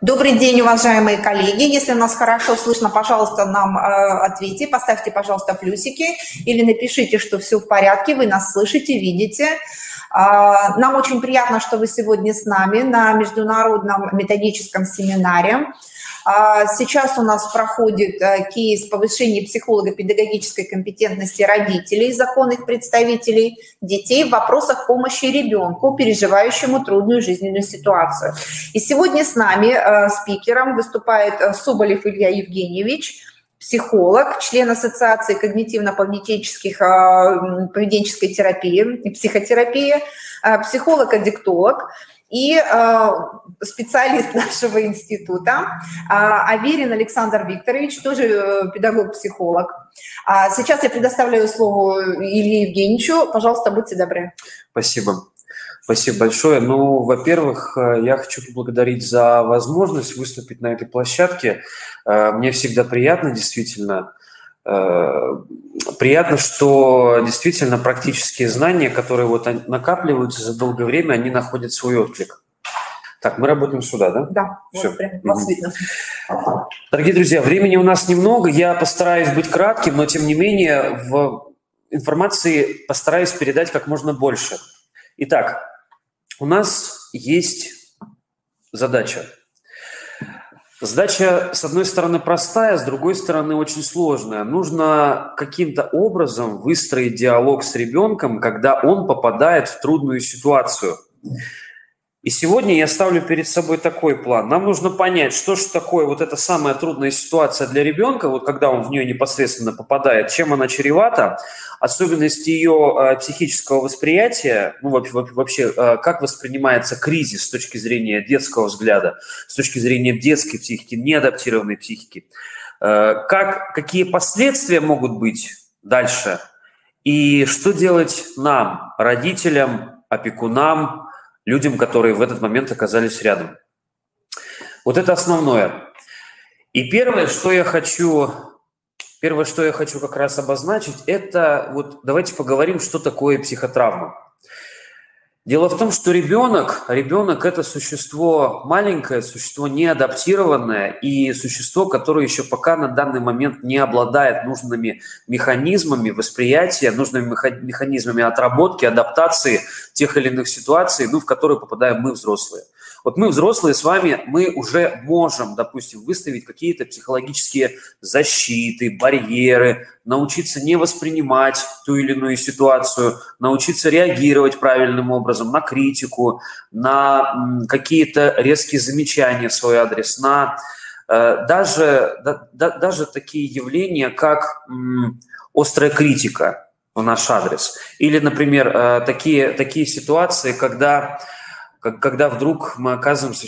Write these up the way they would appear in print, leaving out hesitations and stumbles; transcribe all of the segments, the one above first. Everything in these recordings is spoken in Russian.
Добрый день, уважаемые коллеги. Если нас хорошо слышно, пожалуйста, нам ответьте, поставьте, пожалуйста, плюсики или напишите, что все в порядке, вы нас слышите, видите. Нам очень приятно, что вы сегодня с нами на международном методическом семинаре. Сейчас у нас проходит кейс повышения психолого-педагогической компетентности родителей, законных представителей детей в вопросах помощи ребенку, переживающему трудную жизненную ситуацию. И сегодня с нами спикером выступает Соболев Илья Евгеньевич, психолог, член Ассоциации когнитивно-поведенческой терапии и психотерапии, психолог-аддиктолог и специалист нашего института Аверин Александр Викторович, тоже педагог-психолог. Сейчас я предоставляю слово Илье Евгеньевичу. Пожалуйста, будьте добры. Спасибо. Спасибо большое. Ну, во-первых, я хочу поблагодарить за возможность выступить на этой площадке. Мне всегда приятно, действительно. Приятно, что действительно практические знания, которые вот накапливаются за долгое время, они находят свой отклик. Так, мы работаем сюда, да? Да, все. Вот прям вас видно. Дорогие друзья, времени у нас немного, я постараюсь быть кратким, но тем не менее в информации постараюсь передать как можно больше. Итак, у нас есть задача. Задача, с одной стороны, простая, с другой стороны, очень сложная. Нужно каким-то образом выстроить диалог с ребенком, когда он попадает в трудную ситуацию. И сегодня я ставлю перед собой такой план. Нам нужно понять, что же такое вот эта самая трудная ситуация для ребенка, вот когда он в нее непосредственно попадает, чем она чревата, особенности ее психического восприятия, ну вообще, как воспринимается кризис с точки зрения детского взгляда, с точки зрения детской психики, неадаптированной психики, какие последствия могут быть дальше, и что делать нам, родителям, опекунам, людям, которые в этот момент оказались рядом. Вот это основное. И первое, что я хочу как раз обозначить, это вот давайте поговорим, что такое психотравма. Дело в том, что ребенок – это существо маленькое, существо неадаптированное и существо, которое еще пока на данный момент не обладает нужными механизмами восприятия, нужными механизмами отработки, адаптации тех или иных ситуаций, в которые попадаем мы, взрослые. Вот мы, взрослые, с вами, мы уже можем, допустим, выставить какие-то психологические защиты, барьеры, научиться не воспринимать ту или иную ситуацию, научиться реагировать правильным образом на критику, на какие-то резкие замечания в свой адрес, на даже такие явления, как острая критика в наш адрес. Или, например, такие ситуации, когда вдруг мы оказываемся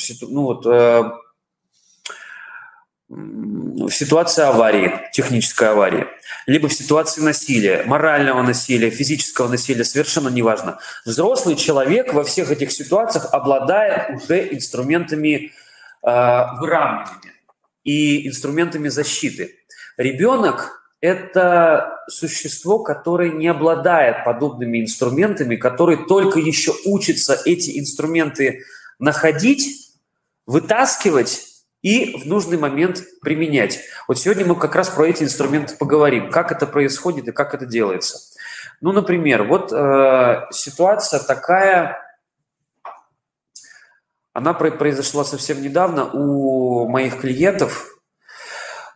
в ситуации аварии, технической аварии, либо в ситуации насилия, морального насилия, физического насилия, совершенно неважно. Взрослый человек во всех этих ситуациях обладает уже инструментами выравнивания и инструментами защиты. Ребенок – это существо, которое не обладает подобными инструментами, которое только еще учится эти инструменты находить, вытаскивать и в нужный момент применять. Вот сегодня мы как раз про эти инструменты поговорим, как это происходит и как это делается. Ну, например, вот ситуация такая, она произошла совсем недавно у моих клиентов.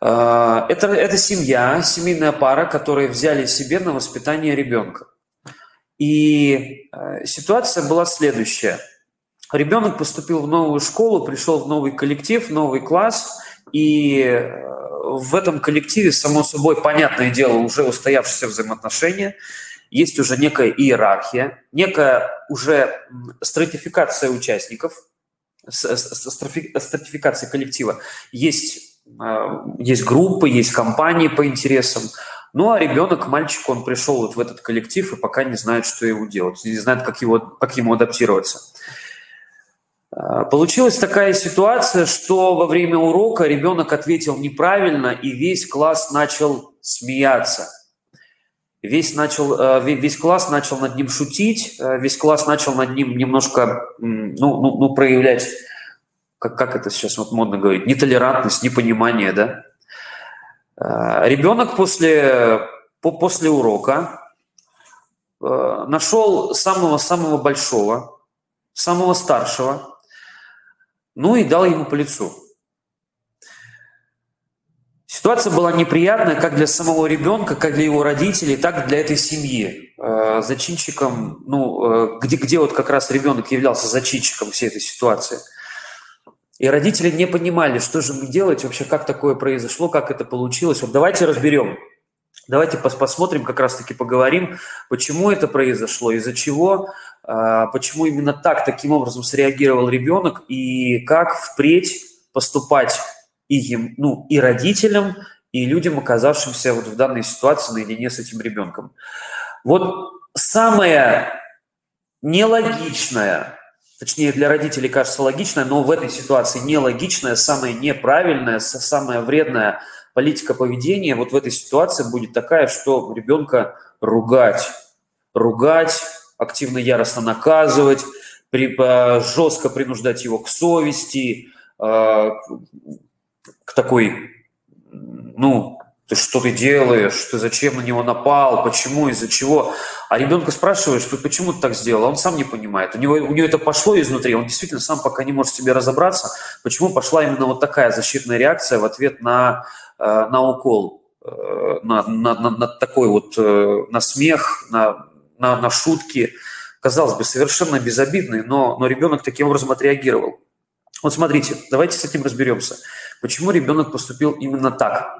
Это семейная пара, которые взяли себе на воспитание ребенка. И ситуация была следующая. Ребенок поступил в новую школу, пришел в новый коллектив, в новый класс, и в этом коллективе, само собой, понятное дело, уже устоявшиеся взаимоотношения, есть уже некая иерархия, некая уже стратификация участников, стратификация коллектива. Есть группы, есть компании по интересам. Ну, а ребенок, мальчик, он пришел вот в этот коллектив и пока не знает, что ему делать, не знает, как ему адаптироваться. Получилась такая ситуация, что во время урока ребенок ответил неправильно, и весь класс начал смеяться. весь класс начал над ним шутить, весь класс начал над ним немножко проявлять, как это сейчас вот модно говорить, нетолерантность, непонимание, да. Ребенок после урока нашел самого большого, самого старшего, и дал ему по лицу. Ситуация была неприятная как для самого ребенка, как для его родителей, так и для этой семьи. Зачинщиком, где вот как раз ребенок являлся зачинщиком всей этой ситуации. И родители не понимали, что же мне делать, вообще как такое произошло, как это получилось. Вот давайте разберем, давайте посмотрим, как раз-таки поговорим, почему это произошло, из-за чего, почему именно таким образом среагировал ребенок и как впредь поступать и родителям, и людям, оказавшимся вот в данной ситуации наедине с этим ребенком. Вот самое нелогичное, точнее для родителей кажется логичное, но в этой ситуации нелогичное, самое неправильное, самая вредная политика поведения вот в этой ситуации будет такая, что ребенка ругать, активно, яростно наказывать, жестко принуждать его к совести, к такой, ты что ты делаешь, ты зачем на него напал, почему, из-за чего. А ребенка спрашиваешь, почему ты так сделал, а он сам не понимает. У него это пошло изнутри, он действительно сам пока не может в себе разобраться, почему пошла именно вот такая защитная реакция в ответ на укол, на такой вот, на смех, на шутки. Казалось бы, совершенно безобидный, но ребенок таким образом отреагировал. Вот смотрите, давайте с этим разберемся. Почему ребенок поступил именно так?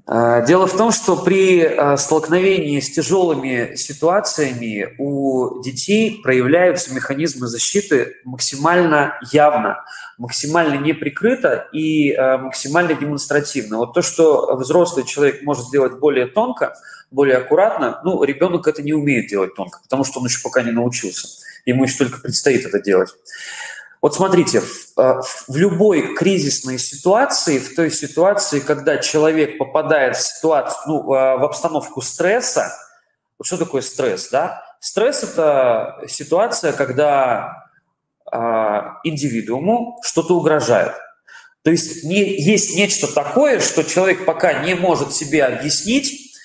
Дело в том, что при столкновении с тяжелыми ситуациями у детей проявляются механизмы защиты максимально явно, максимально неприкрыто и максимально демонстративно. Вот то, что взрослый человек может сделать более тонко, более аккуратно, ребенок это не умеет делать тонко, потому что он еще пока не научился. Ему еще только предстоит это делать. Вот смотрите, в любой кризисной ситуации, в той ситуации, когда человек попадает в ситуацию, в обстановку стресса, вот что такое стресс, да? Стресс – это ситуация, когда индивидууму что-то угрожает. То есть есть нечто такое, что человек пока не может себе объяснить,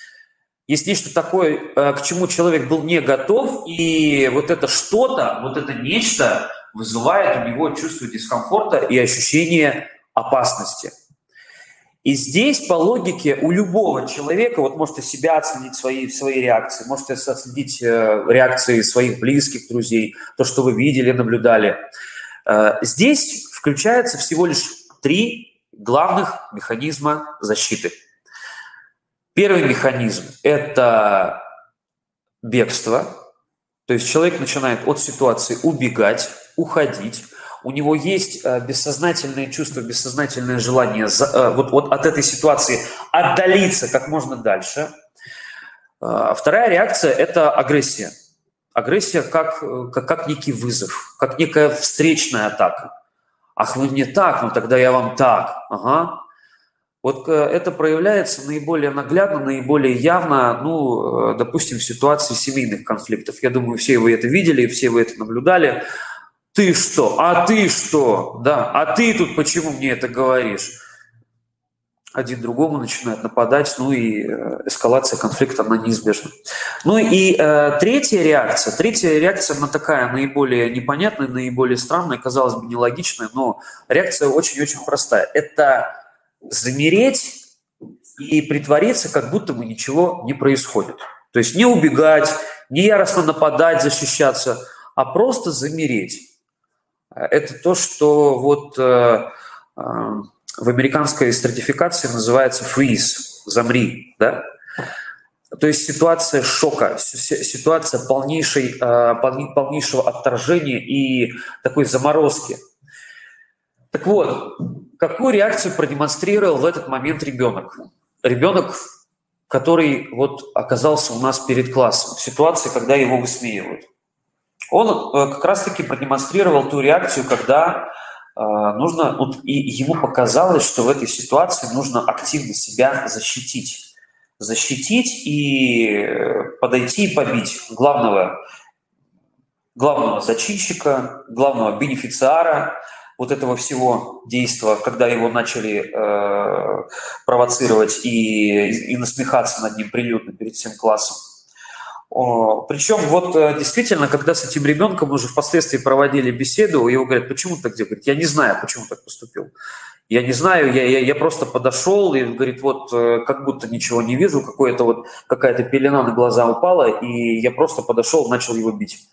есть нечто такое, к чему человек был не готов, и вот это что-то, вот это нечто вызывает у него чувство дискомфорта и ощущение опасности. И здесь, по логике, у любого человека, вот можете себя отследить свои реакции, можете отследить реакции своих близких, друзей, то, что вы видели, наблюдали. Здесь включается всего лишь 3 главных механизма защиты. Первый механизм – это бегство. То есть человек начинает от ситуации убегать, уходить. У него есть бессознательное чувство, бессознательное желание вот от этой ситуации отдалиться как можно дальше. Вторая реакция – это агрессия. Агрессия как некий вызов, как некая встречная атака. Ах, вы мне так, тогда я вам так. Ага. Вот это проявляется наиболее наглядно, наиболее явно, допустим, в ситуации семейных конфликтов. Я думаю, все вы это видели, все вы это наблюдали. Ты что? А ты что? Да, а ты тут почему мне это говоришь? Один другому начинает нападать, и эскалация конфликта, она неизбежна. Третья реакция, она такая наиболее непонятная, наиболее странная, казалось бы, нелогичная, но реакция очень-очень простая. Это замереть и притвориться, как будто бы ничего не происходит. То есть не убегать, не яростно нападать, защищаться, а просто замереть. Это то, что в американской стратификации называется freeze, замри, да? То есть ситуация шока, ситуация полнейшего отторжения и такой заморозки. Так вот, какую реакцию продемонстрировал в этот момент ребенок? Ребенок, который оказался у нас перед классом, в ситуации, когда его высмеивают. Он как раз-таки продемонстрировал ту реакцию, когда и ему показалось, что в этой ситуации нужно активно себя защитить. защитить и подойти и побить главного зачинщика, главного бенефициара вот этого всего действия, когда его начали провоцировать и насмехаться над ним прилюдно перед всем классом. Причем вот действительно, когда с этим ребенком уже впоследствии проводили беседу, его говорят, почему ты так делаешь? Говорит, я не знаю, почему так поступил. Я не знаю, я просто подошел и, говорит, вот как будто ничего не вижу, какая-то пелена на глаза упала, и я просто подошел, начал его бить.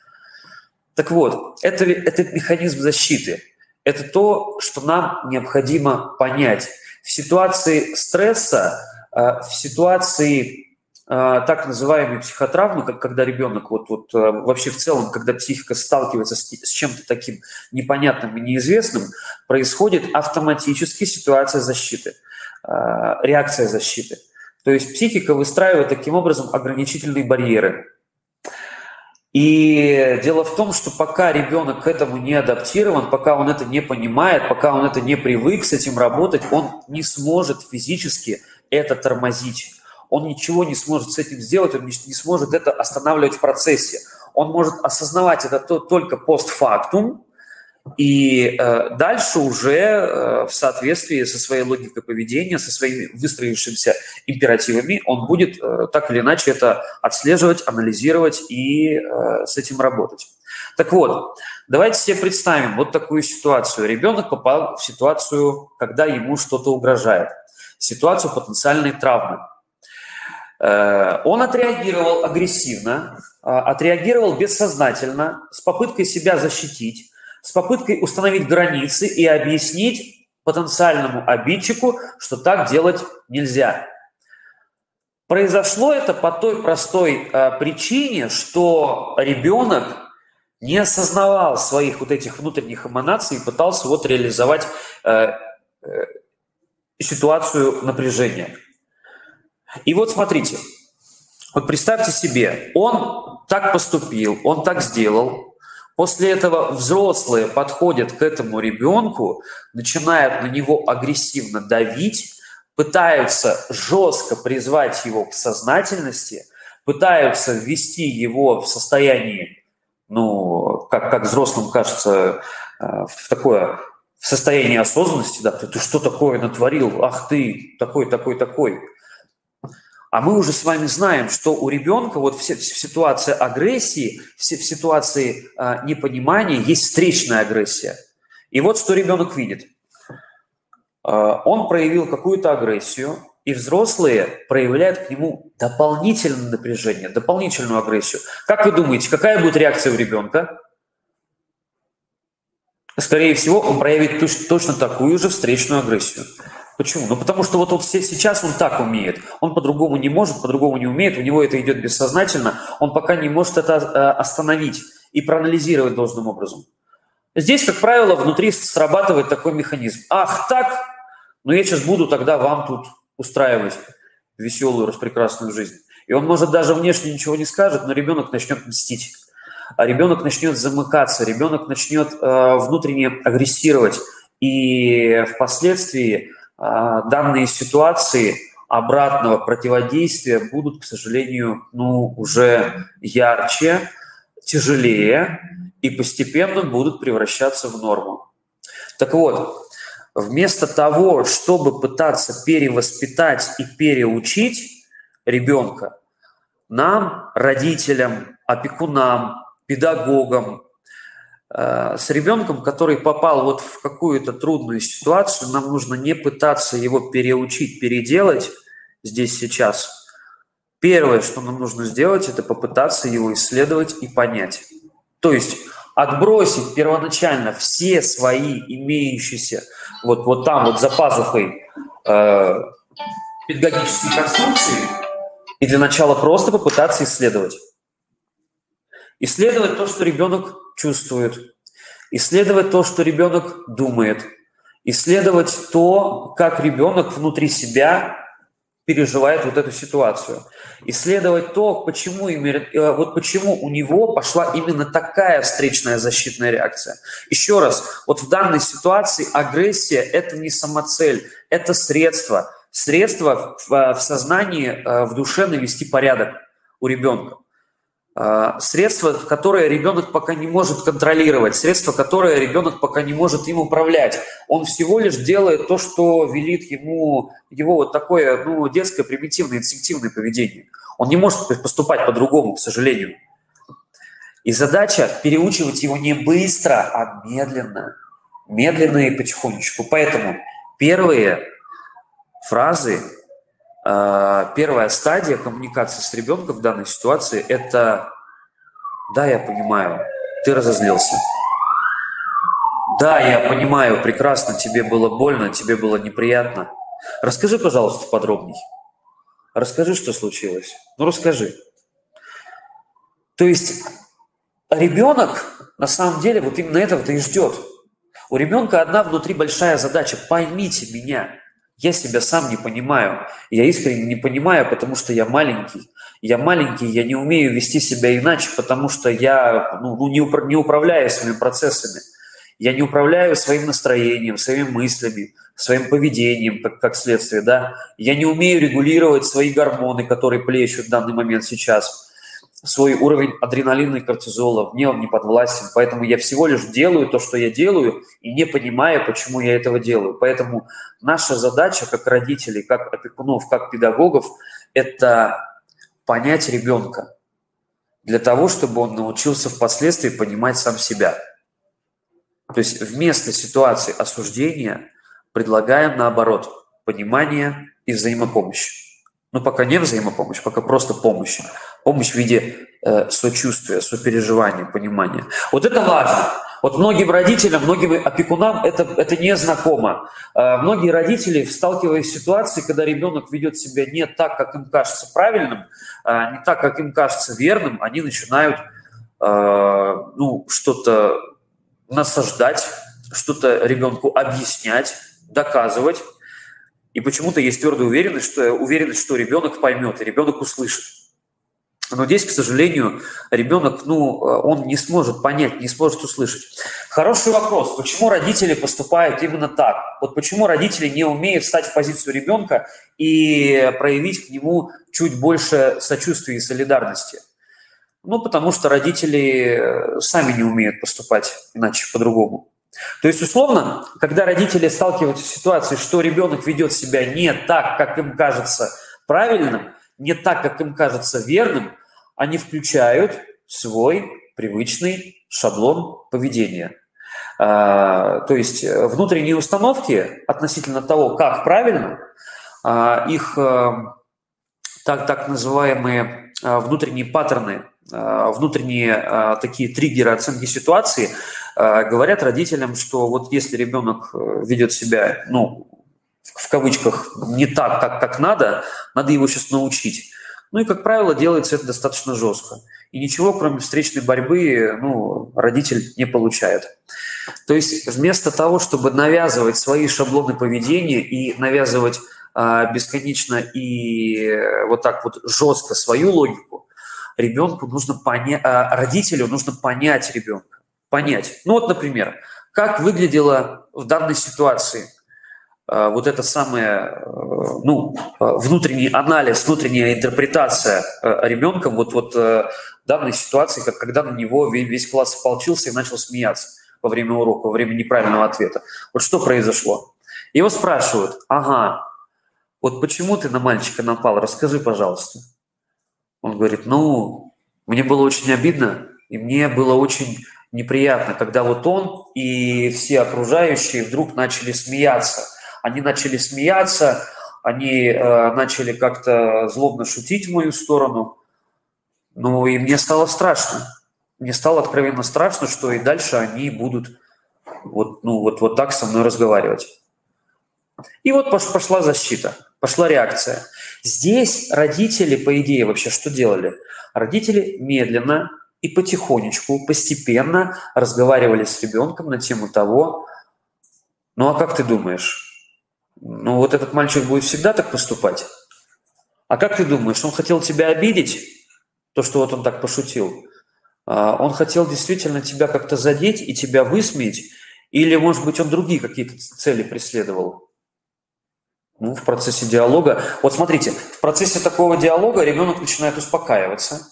Так вот, это механизм защиты. Это то, что нам необходимо понять. В ситуации стресса, в ситуации так называемой психотравмы, когда ребенок, вообще в целом, когда психика сталкивается с чем-то таким непонятным и неизвестным, происходит автоматически ситуация защиты, реакция защиты. То есть психика выстраивает таким образом ограничительные барьеры. И дело в том, что пока ребенок к этому не адаптирован, пока он это не понимает, пока он это не привык с этим работать, он не сможет физически это тормозить. Он ничего не сможет с этим сделать, он не сможет это останавливать в процессе. Он может осознавать это только постфактум, и дальше уже в соответствии со своей логикой поведения, со своими выстроившимися императивами, он будет так или иначе это отслеживать, анализировать и с этим работать. Так вот, давайте себе представим вот такую ситуацию. Ребенок попал в ситуацию, когда ему что-то угрожает, ситуацию потенциальной травмы. Он отреагировал агрессивно, отреагировал бессознательно, с попыткой себя защитить, с попыткой установить границы и объяснить потенциальному обидчику, что так делать нельзя. Произошло это по той простой причине, что ребенок не осознавал своих вот этих внутренних эманаций и пытался реализовать ситуацию напряжения. И вот смотрите, вот представьте себе, он так поступил, он так сделал. После этого взрослые подходят к этому ребенку, начинают на него агрессивно давить, пытаются жестко призвать его к сознательности, пытаются ввести его в состояние, как взрослым кажется, в состояние осознанности, да, ты что такое натворил, ах ты, такой. А мы уже с вами знаем, что у ребенка в ситуации агрессии, в ситуации непонимания есть встречная агрессия. И вот что ребенок видит. Он проявил какую-то агрессию, и взрослые проявляют к нему дополнительное напряжение, дополнительную агрессию. Как вы думаете, какая будет реакция у ребенка? Скорее всего, он проявит точно такую же встречную агрессию. Почему? Потому что вот сейчас он так умеет, он по-другому не может, по-другому не умеет, у него это идет бессознательно, он пока не может это остановить и проанализировать должным образом. Здесь, как правило, внутри срабатывает такой механизм. Ах, так? Я сейчас буду тогда вам тут устраивать веселую, распрекрасную жизнь. И он, может, даже внешне ничего не скажет, но ребенок начнет мстить. А ребенок начнет замыкаться, ребенок начнет внутренне агрессировать. И впоследствии данные ситуации обратного противодействия будут, к сожалению, уже ярче, тяжелее и постепенно будут превращаться в норму. Так вот, вместо того, чтобы пытаться перевоспитать и переучить ребенка, нам, родителям, опекунам, педагогам, с ребенком, который попал в какую-то трудную ситуацию, нам нужно не пытаться его переучить, переделать здесь, сейчас. Первое, что нам нужно сделать, это попытаться его исследовать и понять. То есть отбросить первоначально все свои имеющиеся там за пазухой педагогические конструкции и для начала просто попытаться исследовать. Исследовать то, что ребенок чувствует, исследовать то, что ребенок думает, исследовать то, как ребенок внутри себя переживает эту ситуацию, исследовать то, почему у него пошла именно такая встречная защитная реакция. Еще раз, в данной ситуации агрессия – это не самоцель, это средство средство в сознании, в душе навести порядок у ребенка. Средство, которое ребенок пока не может контролировать, средство, которое ребенок пока не может им управлять. Он всего лишь делает то, что велит ему его вот такое, детское, примитивное, инстинктивное поведение. Он не может поступать по-другому, к сожалению. И задача переучивать его не быстро, а медленно. Медленно и потихонечку. Поэтому первые фразы, первая стадия коммуникации с ребенком в данной ситуации – это «да, я понимаю, ты разозлился». «Да, я понимаю, прекрасно, тебе было больно, тебе было неприятно. Расскажи, пожалуйста, подробней. Расскажи, что случилось. Расскажи». То есть ребенок на самом деле вот именно этого-то и ждет. У ребенка одна внутри большая задача – поймите меня. Я себя сам не понимаю. Я искренне не понимаю, потому что я маленький. Я маленький, я не умею вести себя иначе, потому что я не управляю своими процессами. Я не управляю своим настроением, своими мыслями, своим поведением, как следствие. Да? Я не умею регулировать свои гормоны, которые плещут в данный момент сейчас. Свой уровень адреналина и кортизола, мне он не подвластен, поэтому я всего лишь делаю то, что я делаю, и не понимаю, почему я этого делаю. Поэтому наша задача как родителей, как опекунов, как педагогов – это понять ребенка для того, чтобы он научился впоследствии понимать сам себя. То есть вместо ситуации осуждения предлагаем наоборот понимание и взаимопомощь. Пока не взаимопомощь, пока просто помощь. Помощь в виде сочувствия, сопереживания, понимания. Вот это важно. Вот многим родителям, многим опекунам это не знакомо. Многие родители, сталкиваясь с ситуацией, когда ребенок ведет себя не так, как им кажется правильным, не так, как им кажется верным, они начинают что-то насаждать, что-то ребенку объяснять, доказывать. И почему-то есть твердая уверенность, что ребенок поймет, и ребенок услышит. Но здесь, к сожалению, ребенок, он не сможет понять, не сможет услышать. Хороший вопрос. Почему родители поступают именно так? Вот почему родители не умеют встать в позицию ребенка и проявить к нему чуть больше сочувствия и солидарности? Потому что родители сами не умеют поступать иначе, по-другому. То есть, условно, когда родители сталкиваются с ситуацией, что ребенок ведет себя не так, как им кажется правильным, не так, как им кажется верным, они включают свой привычный шаблон поведения. То есть внутренние установки относительно того, как правильно, их так называемые внутренние паттерны, внутренние такие триггеры оценки ситуации говорят родителям, что вот если ребенок ведет себя, в кавычках, не так, как надо его сейчас научить. И, как правило, делается это достаточно жестко. И ничего, кроме встречной борьбы, родитель не получает. То есть вместо того, чтобы навязывать свои шаблоны поведения и навязывать бесконечно и вот так вот жестко свою логику, родителю нужно понять ребенка. Понять. Например, как выглядела в данной ситуации вот это самое, внутренний анализ, внутренняя интерпретация ребенка вот данной ситуации, когда на него весь класс ополчился и начал смеяться во время урока, во время неправильного ответа. Вот что произошло? Его спрашивают: вот почему ты на мальчика напал? Расскажи, пожалуйста. Он говорит: мне было очень обидно, и мне было очень неприятно, когда вот он и все окружающие вдруг начали смеяться. Они начали смеяться, они начали как-то злобно шутить в мою сторону. И мне стало страшно. Мне стало откровенно страшно, что и дальше они будут вот так со мной разговаривать. И вот пошла защита, пошла реакция. Здесь родители, по идее, вообще что делали? Родители медленно и потихонечку, постепенно разговаривали с ребенком на тему того: а как ты думаешь? Вот этот мальчик будет всегда так поступать? А как ты думаешь, он хотел тебя обидеть? То, что вот он так пошутил. Он хотел действительно тебя как-то задеть и тебя высмеять? Или, может быть, он другие какие-то цели преследовал? Ну, в процессе диалога. Вот смотрите, в процессе такого диалога ребенок начинает успокаиваться.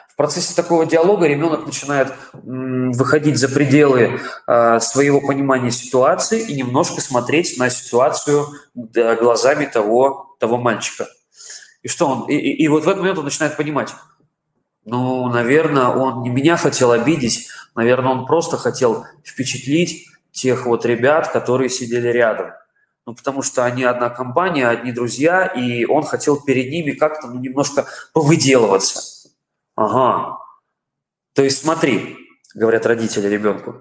В процессе такого диалога ребенок начинает выходить за пределы своего понимания ситуации и немножко смотреть на ситуацию глазами того мальчика. И что он? И вот в этот момент он начинает понимать. Ну, наверное, он не меня хотел обидеть, наверное, он просто хотел впечатлить тех вот ребят, которые сидели рядом. Ну, потому что они одна компания, одни друзья, и он хотел перед ними как-то немножко повыделываться. Ага. То есть смотри, говорят родители ребенку,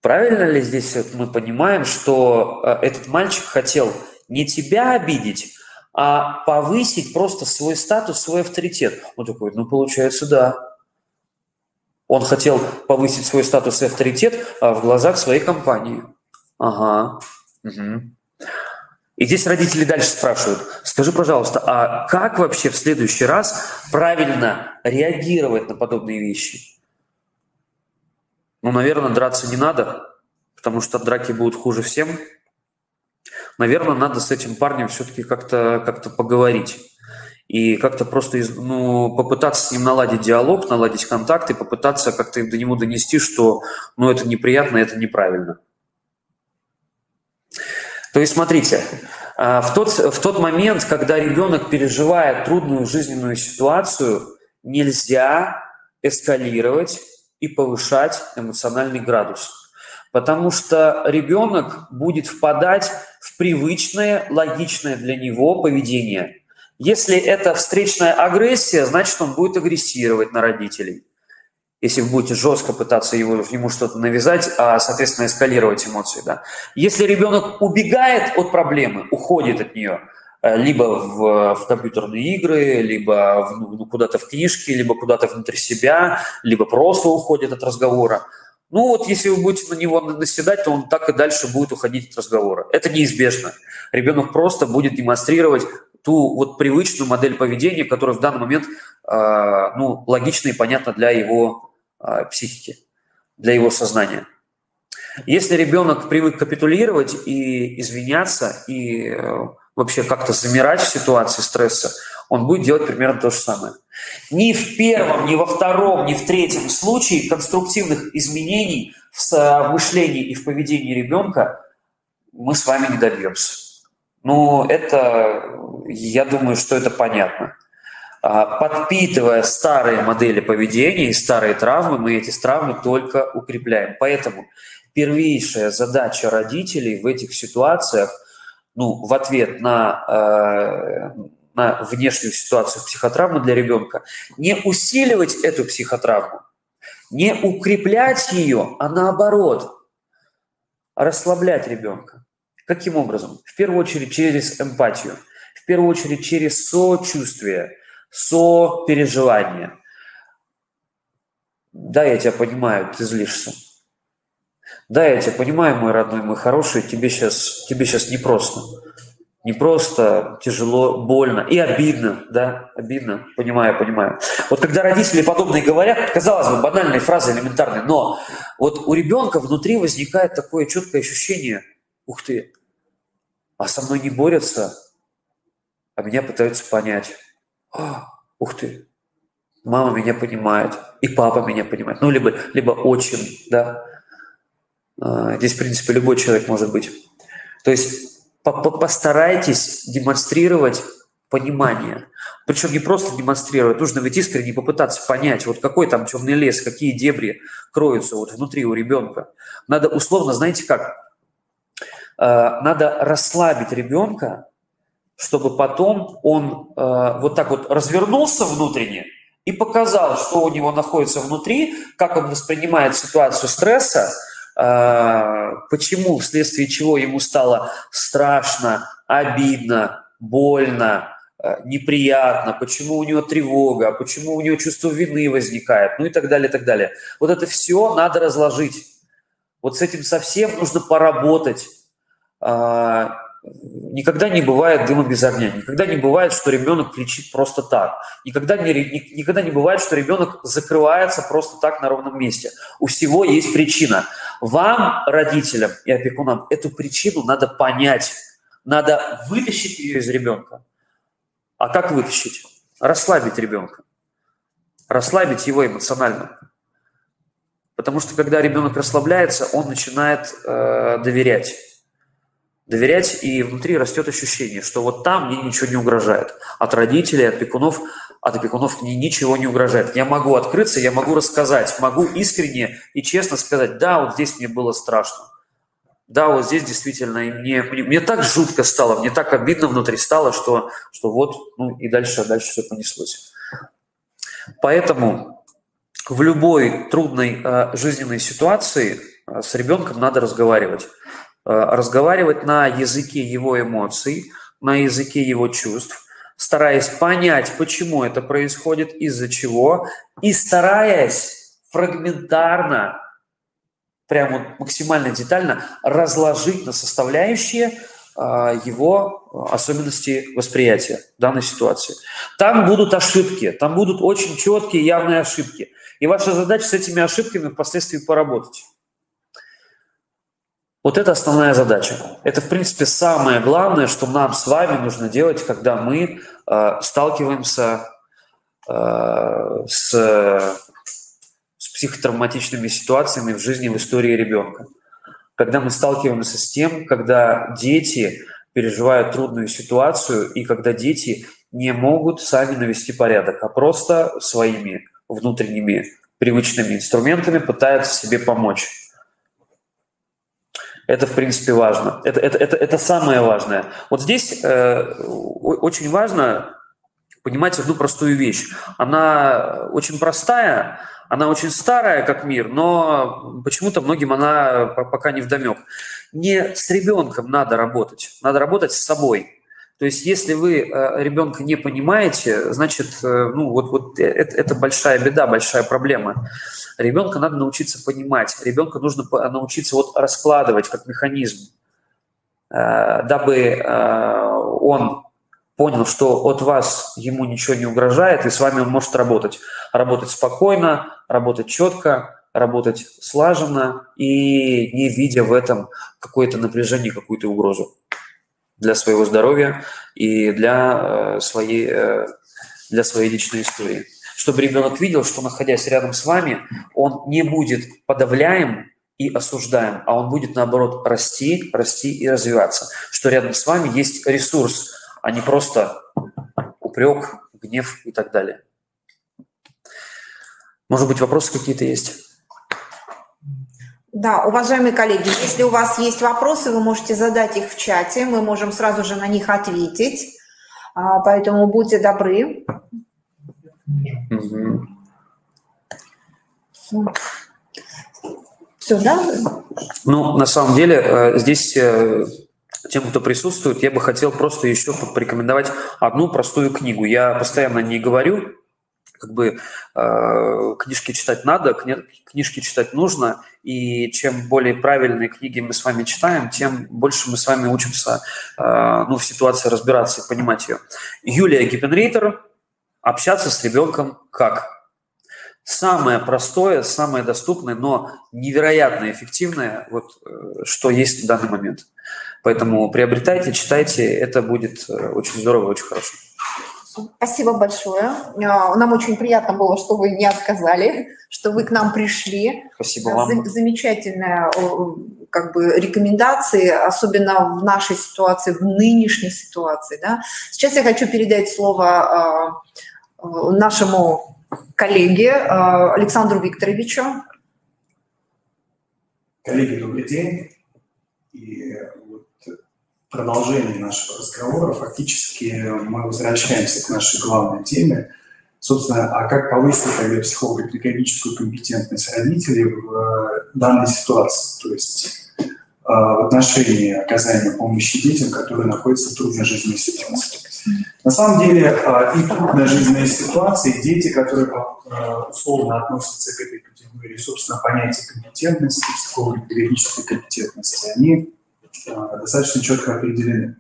правильно ли здесь мы понимаем, что этот мальчик хотел не тебя обидеть, а повысить просто свой статус, свой авторитет? Он такой, ну, получается, да. Он хотел повысить свой статус и авторитет в глазах своей компании. Ага. Угу. И здесь родители дальше спрашивают, скажи, пожалуйста, а как вообще в следующий раз правильно реагировать на подобные вещи? Ну, наверное, драться не надо, потому что драки будут хуже всем. Наверное, надо с этим парнем все-таки как-то поговорить. И как-то просто попытаться с ним наладить диалог, наладить контакт и попытаться как-то до него донести, что это неприятно, это неправильно. То есть, смотрите, в тот момент, когда ребенок переживает трудную жизненную ситуацию, нельзя эскалировать и повышать эмоциональный градус. Потому что ребенок будет впадать в привычное, логичное для него поведение. Если это встречная агрессия, значит, он будет агрессировать на родителей. Если вы будете жестко пытаться ему что-то навязать, соответственно, эскалировать эмоции. Да. Если ребенок убегает от проблемы, уходит от нее, либо в компьютерные игры, либо куда-то в книжки, либо куда-то внутрь себя, либо просто уходит от разговора, если вы будете на него наседать, то он так и дальше будет уходить от разговора. Это неизбежно. Ребенок просто будет демонстрировать ту привычную модель поведения, которая в данный момент логична и понятна для его психики, для его сознания. Если ребенок привык капитулировать и извиняться, и вообще как-то замирать в ситуации стресса, он будет делать примерно то же самое. Ни в первом, ни во втором, ни в третьем случае конструктивных изменений в мышлении и в поведении ребенка мы с вами не добьемся. Я думаю, что это понятно. Подпитывая старые модели поведения и старые травмы, мы эти травмы только укрепляем. Поэтому первейшая задача родителей в этих ситуациях, в ответ на внешнюю ситуацию психотравмы для ребенка, не усиливать эту психотравму, не укреплять ее, а наоборот, расслаблять ребенка. Каким образом? В первую очередь через эмпатию, в первую очередь через сочувствие, сопереживание. Да, я тебя понимаю, ты злишься. Да, я тебя понимаю, мой родной, мой хороший, тебе сейчас непросто. Непросто, тяжело, больно и обидно, да, обидно, понимаю. Вот когда родители подобные говорят, казалось бы, банальные фразы, элементарные, но вот у ребенка внутри возникает такое четкое ощущение, ух ты, а со мной не борются, а меня пытаются понять. Ух ты, мама меня понимает, и папа меня понимает, либо отчим, да. Здесь, в принципе, любой человек может быть. То есть постарайтесь демонстрировать понимание. Причем не просто демонстрировать, нужно ведь искренне попытаться понять, какой там темный лес, какие дебри кроются внутри у ребенка. Надо условно, знаете как, надо расслабить ребенка, чтобы потом он развернулся внутренне и показал, что у него находится внутри, как он воспринимает ситуацию стресса, почему, вследствие чего ему стало страшно, обидно, больно, неприятно, почему у него тревога, почему у него чувство вины возникает, и так далее, и так далее. Вот это все надо разложить. Вот с этим совсем нужно поработать. Никогда не бывает дыма без огня, никогда не бывает, что ребенок кричит просто так, никогда не бывает, что ребенок закрывается просто так на ровном месте. У всего есть причина. Вам, родителям и опекунам, эту причину надо понять, Надо вытащить ее из ребенка. А как вытащить? Расслабить ребенка. Расслабить его эмоционально. Потому что когда ребенок расслабляется, он начинает доверять. Доверять, и внутри растет ощущение, что вот там мне ничего не угрожает. От родителей, от опекунов мне ничего не угрожает. Я могу открыться, я могу рассказать, могу искренне и честно сказать, да, вот здесь мне было страшно. Да, вот здесь действительно мне так жутко стало, мне так обидно внутри стало, что вот, ну и дальше все понеслось. Поэтому в любой трудной жизненной ситуации с ребенком надо разговаривать. Разговаривать на языке его эмоций, на языке его чувств, стараясь понять, почему это происходит, из-за чего, и стараясь фрагментарно, прямо максимально детально разложить на составляющие его особенности восприятия данной ситуации. Там будут ошибки, там будут очень четкие, явные ошибки. И ваша задача с этими ошибками впоследствии поработать. Вот это основная задача. Это, в принципе, самое главное, что нам с вами нужно делать, когда мы сталкиваемся с психотравматичными ситуациями в жизни, в истории ребенка. Когда мы сталкиваемся с тем, когда дети переживают трудную ситуацию, и когда дети не могут сами навести порядок, а просто своими внутренними привычными инструментами пытаются себе помочь. Это, в принципе, важно. Это самое важное. Вот здесь очень важно понимать одну простую вещь. Она очень простая, она очень старая, как мир, но почему-то многим она пока не вдомек. Не с ребенком надо работать с собой. То есть если вы ребенка не понимаете, значит, это большая беда, большая проблема. Ребенка надо научиться понимать, ребенка нужно научиться раскладывать как механизм, дабы он понял, что от вас ему ничего не угрожает, и с вами он может работать. Работать спокойно, работать четко, работать слаженно и не видя в этом какое-то напряжение, какую-то угрозу для своего здоровья и для своей личной истории. Чтобы ребенок видел, что, находясь рядом с вами, он не будет подавляем и осуждаем, а он будет, наоборот, расти и развиваться. Что рядом с вами есть ресурс, а не просто упрек, гнев и так далее. Может быть, вопросы какие-то есть? Да, уважаемые коллеги, если у вас есть вопросы, вы можете задать их в чате, мы можем сразу же на них ответить, поэтому будьте добры. Угу. Все, да? Ну, на самом деле, здесь тем, кто присутствует, я бы хотел просто еще порекомендовать одну простую книгу. Я постоянно не говорю, книжки читать надо, книжки читать нужно, и чем более правильные книги мы с вами читаем, тем больше мы с вами учимся в ситуации разбираться и понимать ее. Юлия Гиппенрейтер «Общаться с ребенком как». Самое простое, самое доступное, но невероятно эффективное, что есть в данный момент. Поэтому приобретайте, читайте, это будет очень здорово, очень хорошо. Спасибо большое. Нам очень приятно было, что вы не отказали, что вы к нам пришли. Спасибо вам. Замечательная рекомендации, особенно в нашей ситуации, в нынешней ситуации. Да? Сейчас я хочу передать слово нашему коллеге Александру Викторовичу. Коллеги, добрый день. И продолжение нашего разговора, фактически мы возвращаемся к нашей главной теме. Собственно, а как повысить тогда психолого-педагогическую компетентность родителей в данной ситуации, то есть в отношении оказания помощи детям, которые находятся в трудной жизненной ситуации. На самом деле, и трудная жизненная ситуация, и дети, которые условно относятся к этой категории, собственно, понятие компетентности, психолого-педагогической компетентности, они достаточно четко определены.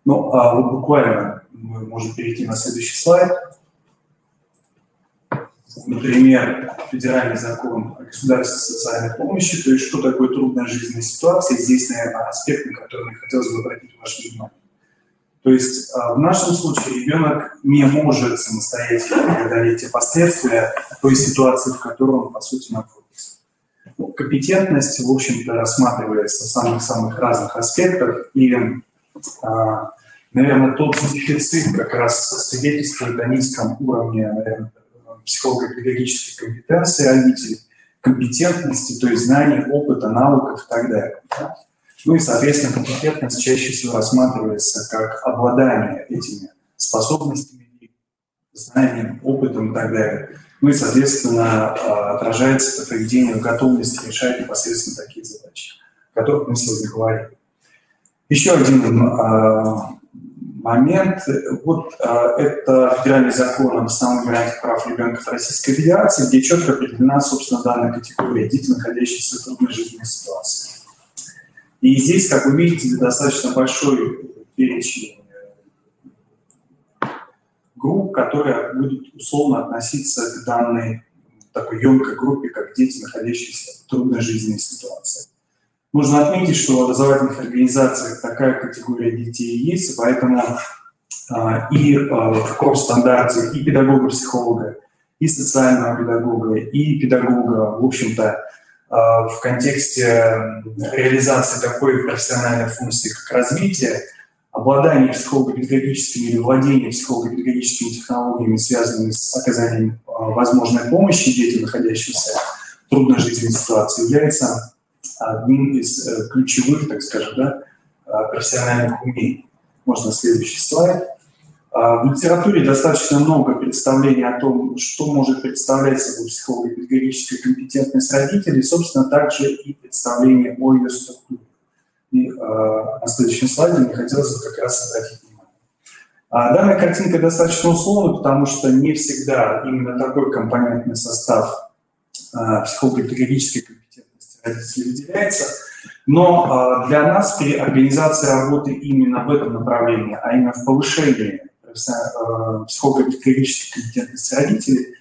Ну, буквально мы можем перейти на следующий слайд. например, федеральный закон о государственной социальной помощи, то есть что такое трудная жизненная ситуация, здесь, наверное, аспект, на который мне хотелось бы обратить ваше внимание. То есть в нашем случае ребенок не может самостоятельно преодолеть те последствия той ситуации, в которой он, по сути, находится. Компетентность, в общем-то, рассматривается в самых-самых разных аспектах, и, наверное, тот дефицит как раз свидетельствует о низком уровне, наверное, психолого-педагогической компетенции родителей, компетентности, то есть знаний, опыта, навыков и так далее. Ну и, соответственно, компетентность чаще всего рассматривается как обладание этими способностями, знанием, опытом и так далее. Ну и, соответственно, отражается это поведение в готовности решать непосредственно такие задачи, о которых мы сегодня говорим. Еще один момент. Вот это федеральный закон об основных гарантиях прав ребенка в Российской Федерации, где четко определена, собственно, данная категория дети, находящиеся в трудной жизненной ситуации. И здесь, как вы видите, достаточно большой перечень групп, которые будут условно относиться к данной такой емкой группе, как дети, находящиеся в трудной жизненной ситуации. Нужно отметить, что в образовательных организациях такая категория детей есть, поэтому и в профстандарте и педагога-психолога, и социального педагога, и педагога, в общем-то, в контексте реализации такой профессиональной функции, как развитие, обладание психолого-педагогическими или владение психолого-педагогическими технологиями, связанными с оказанием возможной помощи детям, находящимся в трудной жизненной ситуации, является одним из ключевых, так скажем, профессиональных умений. Можно следующий слайд. В литературе достаточно много представлений о том, что может представлять собой психолого-педагогическая компетентность родителей, собственно, также и представление о ее структуре. И на следующем слайде мне хотелось бы как раз обратить внимание. Данная картинка достаточно условна, потому что не всегда именно такой компонентный состав психолого-педагогической компетентности родителей выделяется. Но для нас при организации работы именно в этом направлении, а именно в повышении психолого-педагогической компетентности родителей,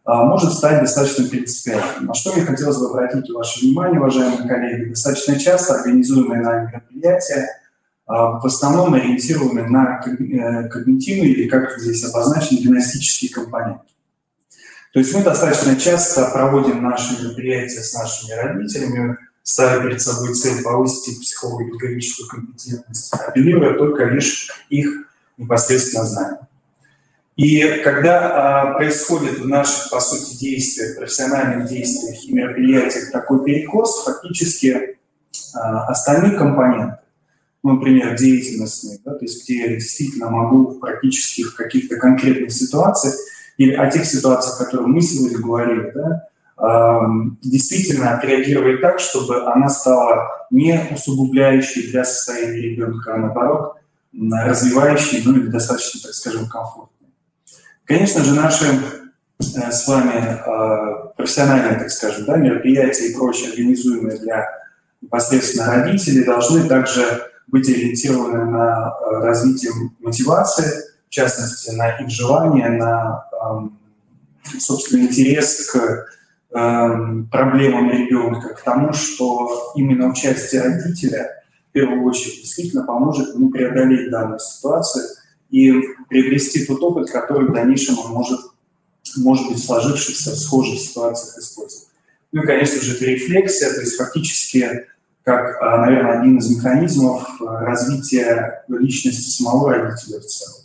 может стать достаточно принципиальным. На что мне хотелось бы обратить ваше внимание, уважаемые коллеги, достаточно часто организуемые нами мероприятия в основном ориентированы на когнитивные или, как здесь обозначены, гимнастические компоненты. То есть мы достаточно часто проводим наши мероприятия с нашими родителями, ставя перед собой цель повысить их психолого-педагогическую компетентность, апеллируя только лишь их непосредственно знаем. И когда происходит в наших, по сути, действиях, профессиональных действиях и мероприятиях такой перекос, фактически остальные компоненты, например, деятельностные, то есть где я действительно могу практически в каких-то конкретных ситуациях, или о тех ситуациях, о которых мы сегодня говорили, действительно отреагировать так, чтобы она стала не усугубляющей для состояния ребенка, а наоборот, развивающей, или достаточно, так скажем, комфортной. Конечно же, наши с вами профессиональные, так скажем, мероприятия и прочие, организуемые для непосредственно родителей, должны также быть ориентированы на развитие мотивации, в частности, на их желание, на, собственно, интерес к проблемам ребенка, к тому, что именно участие родителя в первую очередь действительно поможет ему преодолеть данную ситуацию и приобрести тот опыт, который в дальнейшем он может быть в сложившихся в схожих ситуациях использовать. Ну и, конечно же, это рефлексия, то есть фактически как, наверное, один из механизмов развития личности самого родителя в целом.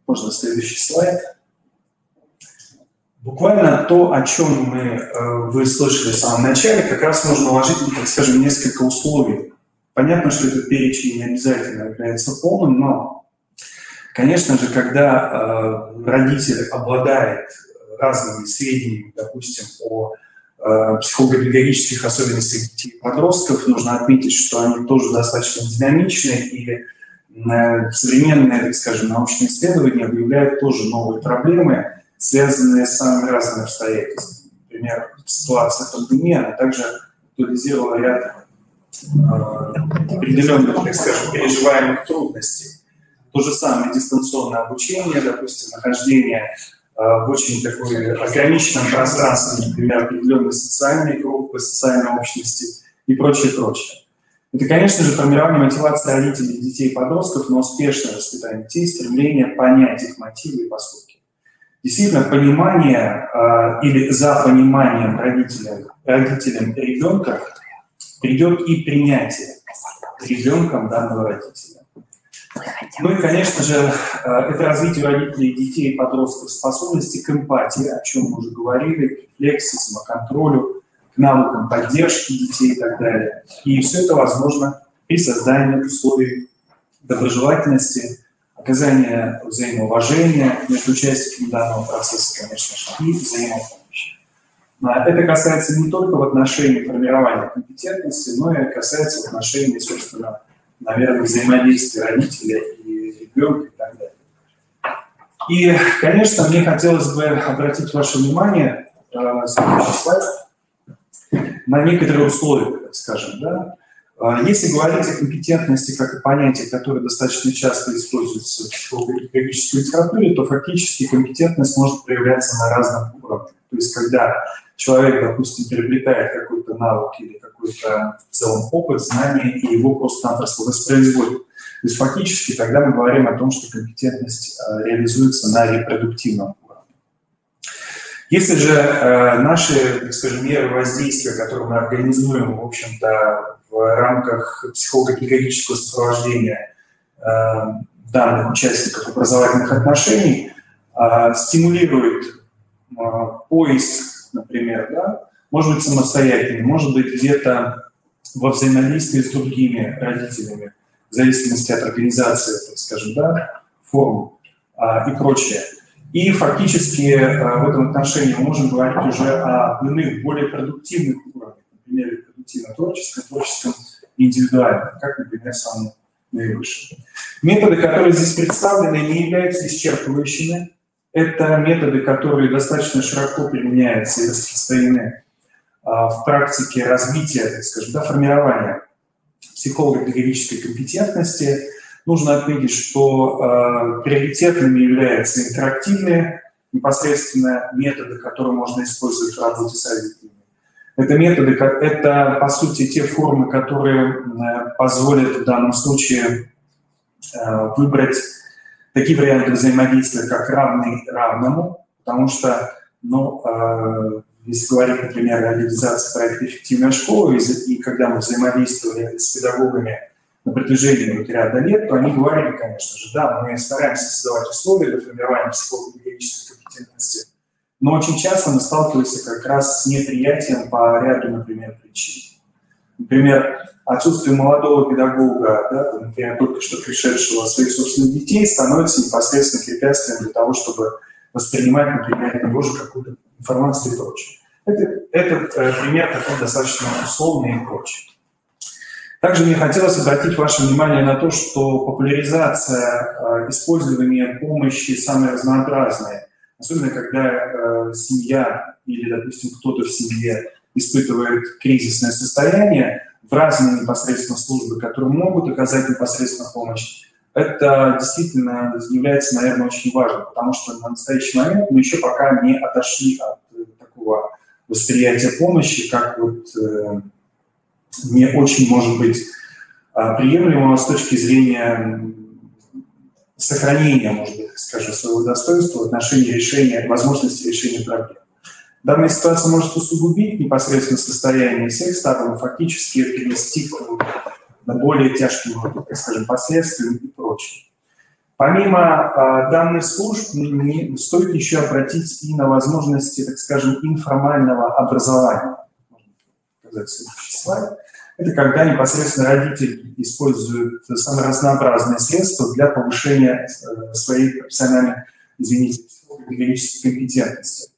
Можно следующий слайд. Буквально то, о чем вы слышали в самом начале, как раз нужно уложить, так скажем, несколько условий. Понятно, что этот перечень не обязательно является полным, но, конечно же, когда родитель обладает разными сведениями, допустим, о психолого-педагогических особенностях детей и подростков, нужно отметить, что они тоже достаточно динамичны, и современные, так скажем, научные исследования выявляют тоже новые проблемы, связанные с самыми разными обстоятельствами. Например, ситуация пандемии, она также актуализировала ряд определенных, так скажем, переживаемых трудностей. То же самое дистанционное обучение, допустим, нахождение в очень такой ограниченном пространстве, например, определенные социальные группы, социальные общности и прочее, прочее. Это, конечно же, формирование мотивации родителей, детей и подростков на успешное воспитание детей, стремление понять их мотивы и поступки. Действительно, понимание или за пониманием родителям ребенка придет и принятие ребенком данного родителя. Ну и, конечно же, это развитие родителей, детей и подростков способности к эмпатии, о чем мы уже говорили, к рефлексии, самоконтролю, к навыкам поддержки детей и так далее. И все это возможно при создании условий доброжелательности, оказания взаимоуважения между участниками данного процесса, конечно же, и взаимопомощи. Это касается не только в отношении формирования компетентности, но и касается в отношении, собственно, наверное, взаимодействия родителя и ребенка и так далее. И, конечно, мне хотелось бы обратить ваше внимание, следующий слайд, на некоторые условия, так скажем. Да? Если говорить о компетентности как о понятии, которое достаточно часто используется в психологической литературе, то фактически компетентность может проявляться на разных уровнях. То есть когда человек, допустим, приобретает какой-то навык или какой-то в целом опыт, знания, и его просто-напросто воспроизводит. То есть фактически тогда мы говорим о том, что компетентность реализуется на репродуктивном уровне. Если же наши, так скажем, меры воздействия, которые мы организуем, в общем-то, в рамках психолого-педагогического сопровождения данных участников образовательных отношений, стимулирует поиск, например, да, может быть самостоятельным, может быть где-то во взаимодействии с другими родителями, в зависимости от организации, так скажем, да, форм и прочее. И фактически в этом отношении мы можем говорить уже о иных, более продуктивных уровнях, например, продуктивно-творческом, творческом и индивидуальном, как, например, самым наивысшим. Методы, которые здесь представлены, не являются исчерпывающими. Это методы, которые достаточно широко применяются и распространены в практике развития, так скажем, да, формирования психолого-педагогической компетентности. Нужно отметить, что приоритетными являются интерактивные, непосредственно методы, которые можно использовать в работе с родителями. Это методы, это, по сути, те формы, которые позволят в данном случае выбрать такие варианты взаимодействия, как равный равному, потому что, ну, если говорить, например, о реализации проекта «Эффективная школа», и когда мы взаимодействовали с педагогами на протяжении ряда лет, то они говорили, конечно же, да, мы стараемся создавать условия для формирования психолого-педагогической компетентности, но очень часто мы сталкиваемся как раз с неприятием по ряду, например, причин. Например, отсутствие молодого педагога, да, например, только что пришедшего своих собственных детей, становится непосредственно препятствием для того, чтобы воспринимать, например, от него же какую-то информацию и прочее. Этот пример такой достаточно условный и прочее. Также мне хотелось обратить ваше внимание на то, что популяризация использования помощи самые разнообразные, особенно когда семья или, допустим, кто-то в семье испытывает кризисное состояние, в разные непосредственно службы, которые могут оказать непосредственно помощь, это действительно является, наверное, очень важным, потому что на настоящий момент мы еще пока не отошли от такого восприятия помощи, как вот не очень, может быть, приемлемого с точки зрения сохранения, может быть, скажем, своего достоинства в отношении решения, возможности решения проблем. Данная ситуация может усугубить непосредственно состояние всех сторон, фактически привести к более тяжким, так скажем, последствиям и прочее. Помимо данных служб, стоит еще обратить и на возможности, так скажем, информального образования. Можно показать следующий слайд. Это когда непосредственно родитель использует самые разнообразные средства для повышения своей профессиональной, извините, педагогической компетентности.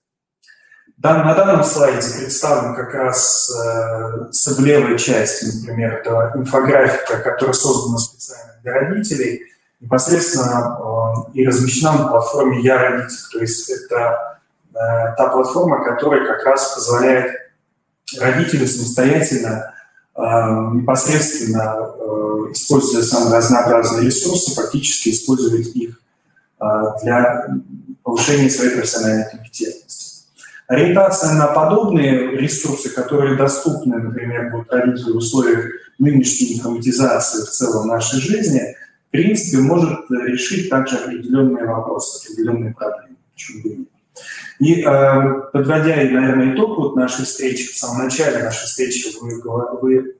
На данном слайде представлен как раз в левой части, например, это инфографика, которая создана специально для родителей, непосредственно и размещена на платформе «Я родитель». То есть это та платформа, которая как раз позволяет родителю самостоятельно, непосредственно, используя самые разнообразные ресурсы, фактически использовать их для повышения своей профессиональной компетентности. Ориентация на подобные ресурсы, которые доступны, например, будут родителю в условиях нынешней информатизации в целом нашей жизни, в принципе, может решить также определенные вопросы, определенные проблемы. Почему бы нет? И подводя, наверное, итог вот нашей встречи, в самом начале нашей встречи вы,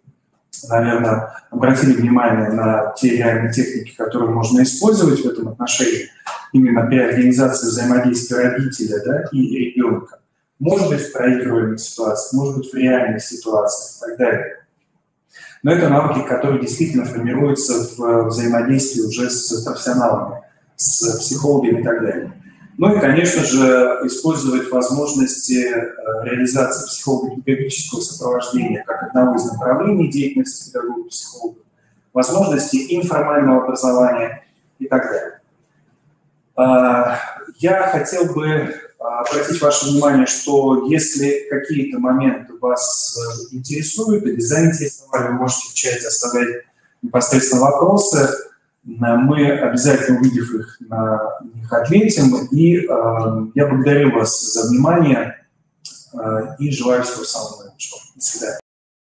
наверное, обратили внимание на те реальные техники, которые можно использовать в этом отношении, именно при организации взаимодействия родителя, да, и ребенка. Может быть, в проигрываемых ситуациях, может быть, в реальных ситуациях и так далее. Но это навыки, которые действительно формируются в взаимодействии уже с профессионалами, с психологами и так далее. Ну и, конечно же, использовать возможности реализации психолого-педагогического сопровождения как одного из направлений деятельности педагога-психолога, возможности информального образования и так далее. Я хотел бы обратить ваше внимание, что если какие-то моменты вас интересуют или заинтересовали, вы можете в чате оставлять непосредственно вопросы. Мы обязательно, увидев их, на них ответим. И я благодарю вас за внимание и желаю всего самого лучшего. До свидания.